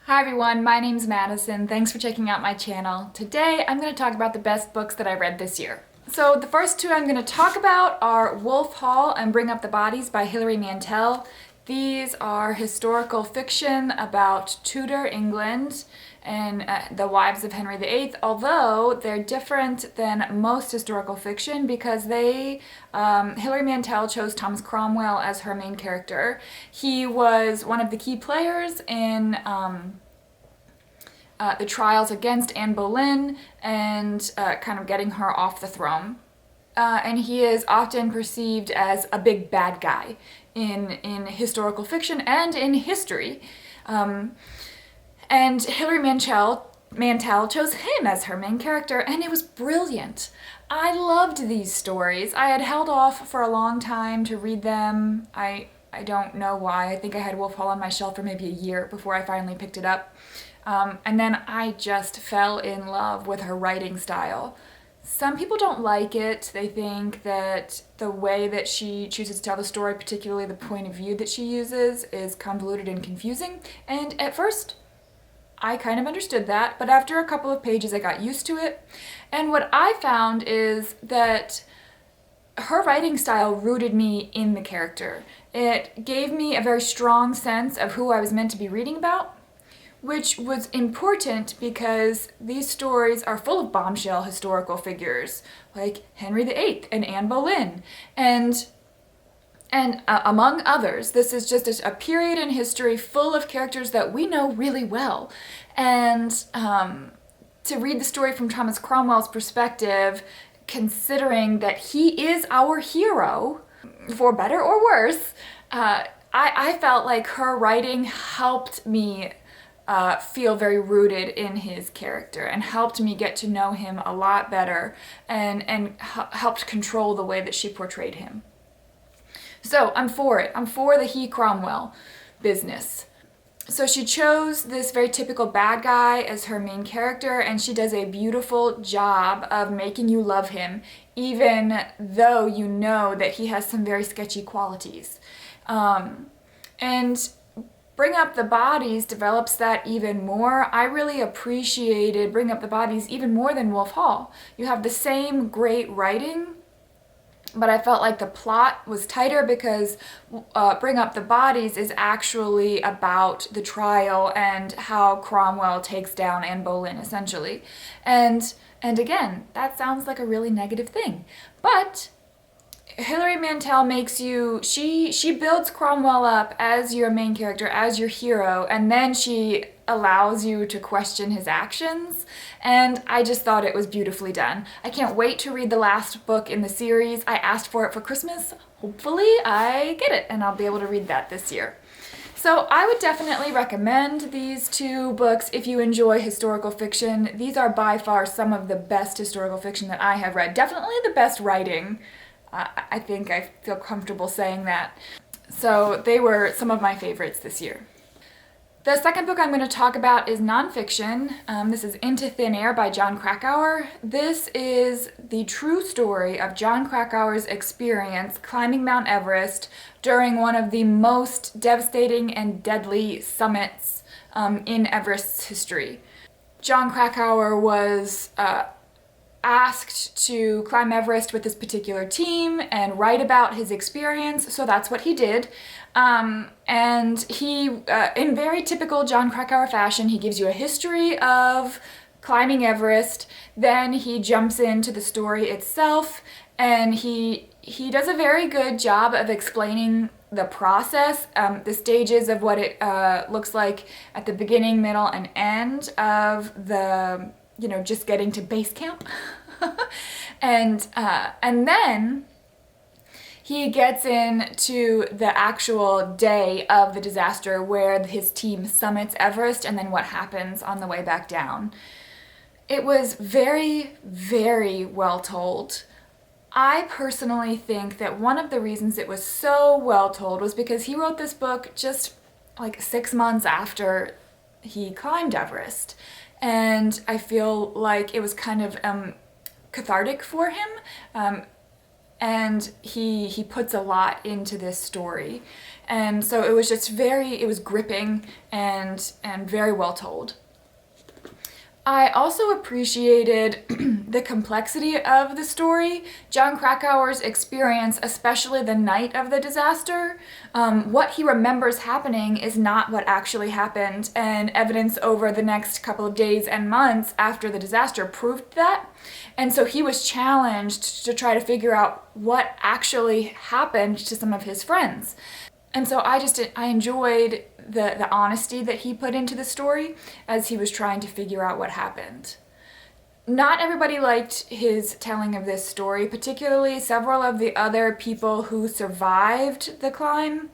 Hi everyone, my name's Madison. Thanks for checking out my channel. Today I'm going to talk about the best books that I read this year. So the first two I'm going to talk about are Wolf Hall and Bring Up the Bodies by Hilary Mantel. These are historical fiction about Tudor England and the wives of Henry VIII, although they're different than most historical fiction because Hilary Mantel chose Thomas Cromwell as her main character. He was one of the key players in the trials against Anne Boleyn and kind of getting her off the throne. And he is often perceived as a big bad guy in historical fiction and in history. And Hilary Mantel chose him as her main character, and it was brilliant. I loved these stories. I had held off for a long time to read them. I don't know why. I think I had Wolf Hall on my shelf for maybe a year before I finally picked it up. And then I just fell in love with her writing style. Some people don't like it. They think that the way that she chooses to tell the story, particularly the point of view that she uses, is convoluted and confusing. And at first, I kind of understood that, but after a couple of pages I got used to it. And what I found is that her writing style rooted me in the character. It gave me a very strong sense of who I was meant to be reading about, which was important because these stories are full of bombshell historical figures like Henry VIII and Anne Boleyn and among others. This is just a period in history full of characters that we know really well. And to read the story from Thomas Cromwell's perspective, considering that he is our hero, for better or worse, I felt like her writing helped me feel very rooted in his character and helped me get to know him a lot better and helped control the way that she portrayed him. So I'm for it. I'm for the he Cromwell business. So she chose this very typical bad guy as her main character, and she does a beautiful job of making you love him, even though you know that he has some very sketchy qualities. And Bring Up the Bodies develops that even more. I really appreciated Bring Up the Bodies even more than Wolf Hall. You have the same great writing, but I felt like the plot was tighter because Bring Up the Bodies is actually about the trial and how Cromwell takes down Anne Boleyn, essentially. And again, that sounds like a really negative thing. But Hilary Mantel she builds Cromwell up as your main character, as your hero, and then she allows you to question his actions, and I just thought it was beautifully done. I can't wait to read the last book in the series. I asked for it for Christmas. Hopefully I get it, and I'll be able to read that this year. So I would definitely recommend these two books if you enjoy historical fiction. These are by far some of the best historical fiction that I have read. Definitely the best writing. I think I feel comfortable saying that. So they were some of my favorites this year. The second book I'm going to talk about is nonfiction. This is Into Thin Air by Jon Krakauer. This is the true story of Jon Krakauer's experience climbing Mount Everest during one of the most devastating and deadly summits in Everest's history. Jon Krakauer was asked to climb Everest with this particular team and write about his experience, so that's what he did. And he, in very typical Jon Krakauer fashion, he gives you a history of climbing Everest, then he jumps into the story itself, and he does a very good job of explaining the process, the stages of what it looks like at the beginning, middle, and end of the just getting to base camp. and then he gets into the actual day of the disaster where his team summits Everest and then what happens on the way back down. It was very, very well told. I personally think that one of the reasons it was so well told was because he wrote this book just like 6 months after he climbed Everest. And I feel like it was kind of cathartic for him. and he puts a lot into this story. And so it was just it was gripping and very well told. I also appreciated the complexity of the story. Jon Krakauer's experience, especially the night of the disaster, what he remembers happening is not what actually happened, and evidence over the next couple of days and months after the disaster proved that. And so he was challenged to try to figure out what actually happened to some of his friends. And so I enjoyed the honesty that he put into the story as he was trying to figure out what happened. Not everybody liked his telling of this story, particularly several of the other people who survived the climb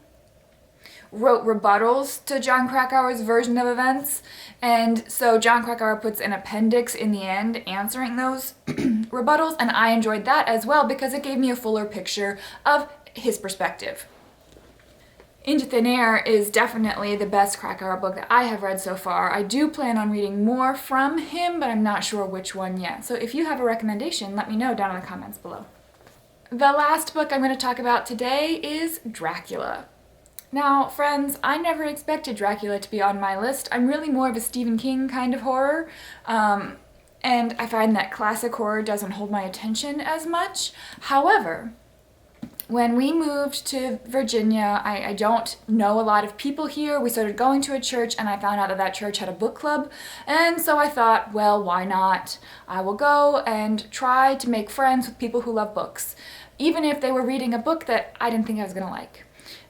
wrote rebuttals to Jon Krakauer's version of events, and so Jon Krakauer puts an appendix in the end answering those rebuttals, and I enjoyed that as well because it gave me a fuller picture of his perspective. Into Thin Air is definitely the best Krakauer book that I have read so far. I do plan on reading more from him, but I'm not sure which one yet. So if you have a recommendation, let me know down in the comments below. The last book I'm going to talk about today is Dracula. Now, friends, I never expected Dracula to be on my list. I'm really more of a Stephen King kind of horror, and I find that classic horror doesn't hold my attention as much. However, when we moved to Virginia, I don't know a lot of people here. We started going to a church, and I found out that that church had a book club. And so I thought, well, why not? I will go and try to make friends with people who love books, even if they were reading a book that I didn't think I was going to like.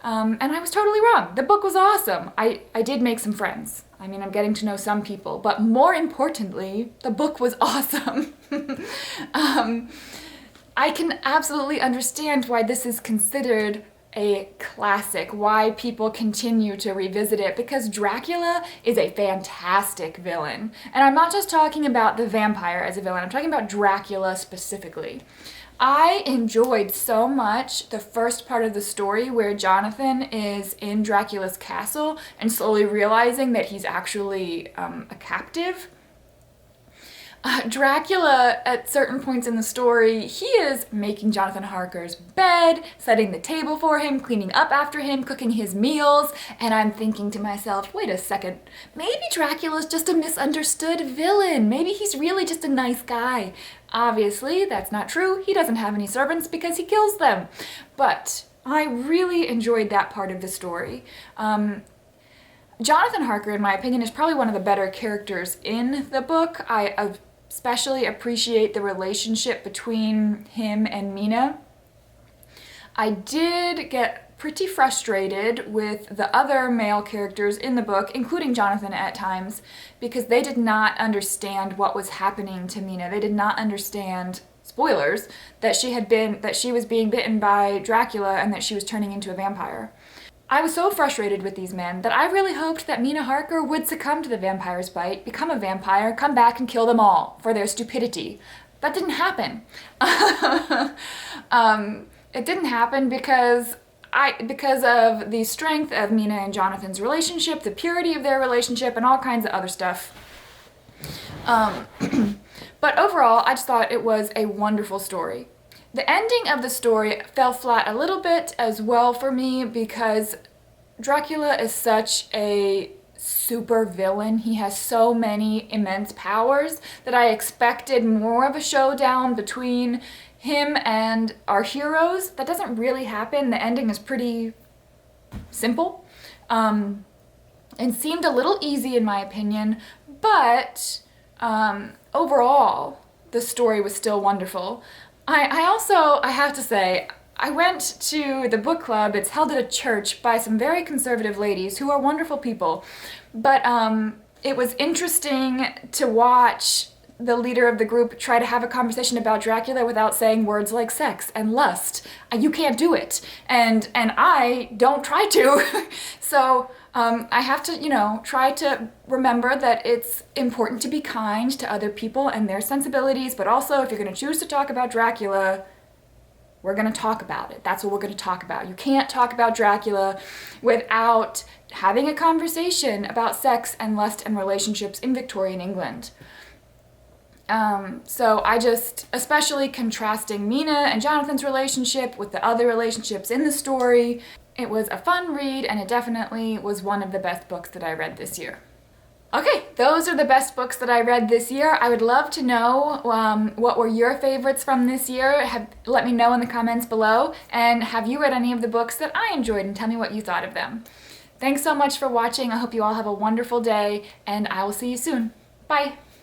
And I was totally wrong. The book was awesome. I did make some friends. I mean, I'm getting to know some people, but more importantly, the book was awesome. I can absolutely understand why this is considered a classic, why people continue to revisit it, because Dracula is a fantastic villain. And I'm not just talking about the vampire as a villain, I'm talking about Dracula specifically. I enjoyed so much the first part of the story where Jonathan is in Dracula's castle and slowly realizing that he's actually a captive. Dracula, at certain points in the story, he is making Jonathan Harker's bed, setting the table for him, cleaning up after him, cooking his meals, and I'm thinking to myself, wait a second, maybe Dracula's just a misunderstood villain. Maybe he's really just a nice guy. Obviously, that's not true. He doesn't have any servants because he kills them. But I really enjoyed that part of the story. Jonathan Harker, in my opinion, is probably one of the better characters in the book. I especially appreciate the relationship between him and Mina. I did get pretty frustrated with the other male characters in the book, including Jonathan at times, because they did not understand what was happening to Mina. They did not understand, spoilers, that she was being bitten by Dracula and that she was turning into a vampire. I was so frustrated with these men that I really hoped that Mina Harker would succumb to the vampire's bite, become a vampire, come back and kill them all for their stupidity. That didn't happen. It didn't happen because of the strength of Mina and Jonathan's relationship, the purity of their relationship, and all kinds of other stuff. But overall, I just thought it was a wonderful story. The ending of the story fell flat a little bit as well for me because Dracula is such a super villain. He has so many immense powers that I expected more of a showdown between him and our heroes. That doesn't really happen. The ending is pretty simple and seemed a little easy in my opinion, but overall the story was still wonderful. I have to say, I went to the book club. It's held at a church by some very conservative ladies who are wonderful people. But it was interesting to watch the leader of the group try to have a conversation about Dracula without saying words like sex and lust. You can't do it. And I don't try to. So I have to, try to remember that it's important to be kind to other people and their sensibilities, but also if you're going to choose to talk about Dracula, we're going to talk about it. That's what we're going to talk about. You can't talk about Dracula without having a conversation about sex and lust and relationships in Victorian England. So I just, especially contrasting Mina and Jonathan's relationship with the other relationships in the story, it was a fun read, and it definitely was one of the best books that I read this year. Okay, those are the best books that I read this year. I would love to know what were your favorites from this year. Let me know in the comments below. And have you read any of the books that I enjoyed, and tell me what you thought of them. Thanks so much for watching. I hope you all have a wonderful day, and I will see you soon. Bye.